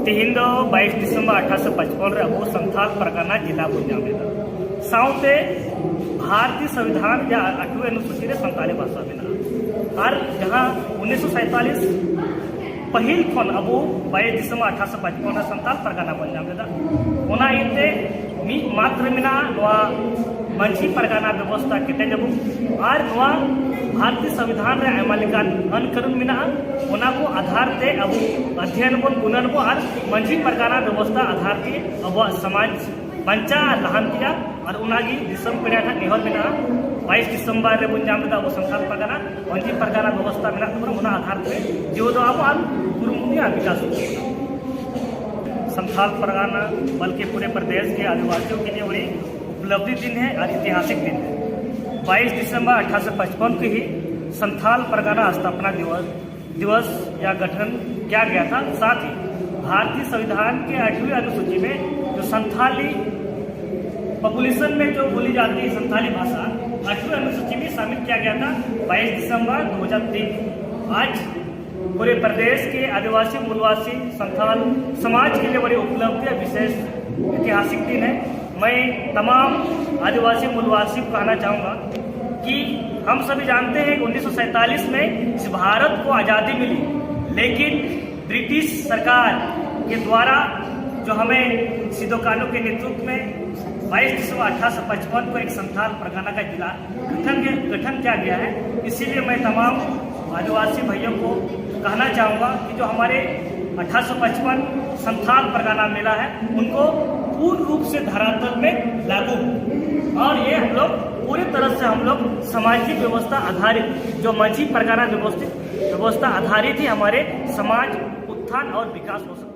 तिहिंदो 22 दिसंबर 1855 रे अबो संथाल परगना जिला बन जामेदा साउते भारतीय संविधान या 8वीं अनुसूची रे संताली भाषा में और जहाँ 1947 पहिल खन अबो 22 दिसंबर 1855 संताल परगना बन जामेदा ओना इते मी मात्र मिना नवा मंची परगना व्यवस्था केटे जब और नवा भारतीय संविधान रे आयमालिकान अनकरण मिना ओना को आधार ते अब अध्ययन बन गुणन को और मंची परगना व्यवस्था आधार के अब समाज पंचा लहानतिया और उनागी दिसम पीढ़ा था निहल मिना 22 दिसंबर रे बन जामेदा अब संथाल परगना मंची परगना व्यवस्था मिना तो ओना आधार पे जो दो अब गुरुमुखिया विकास संथाल परगना बल्कि पूरे प्रदेश के आदिवासियों के लिए बड़ी उपलब्धि दिन है और ऐतिहासिक दिन है। 22 दिसंबर 1855 को ही संथाल परगना स्थापना दिवस या गठन किया गया था। साथ ही भारतीय संविधान के 8वीं अनुसूची में जो संथाली पॉपुलेशन में जो बोली जाती है संथाली भाषा 8वीं अनुसूची में शामिल किया गया था 22 दिसंबर 2003। आज पूरे प्रदेश के आदिवासी मूलवासी संथाल समाज के लिए बड़ी उपलब्धि और विशेष ऐतिहासिक दिन है। मैं तमाम आदिवासी मूलवासी को कहना चाहूँगा कि हम सभी जानते हैं कि 1947 में इस भारत को आज़ादी मिली, लेकिन ब्रिटिश सरकार के द्वारा जो हमें सिदो कानो के नेतृत्व में 22 दिसंबर 1855 को एक संथाल परगना का जिला गठन किया गया है। इसीलिए मैं तमाम आदिवासी भाइयों को कहना चाहूँगा कि जो हमारे 1855 संथाल परगना मिला है उनको पूर्ण रूप से धरातल में लागू और ये हम लोग पूरी तरह से हम लोग सामाजिक व्यवस्था आधारित जो मंची परगना व्यवस्था आधारित ही हमारे समाज उत्थान और विकास हो सकता है।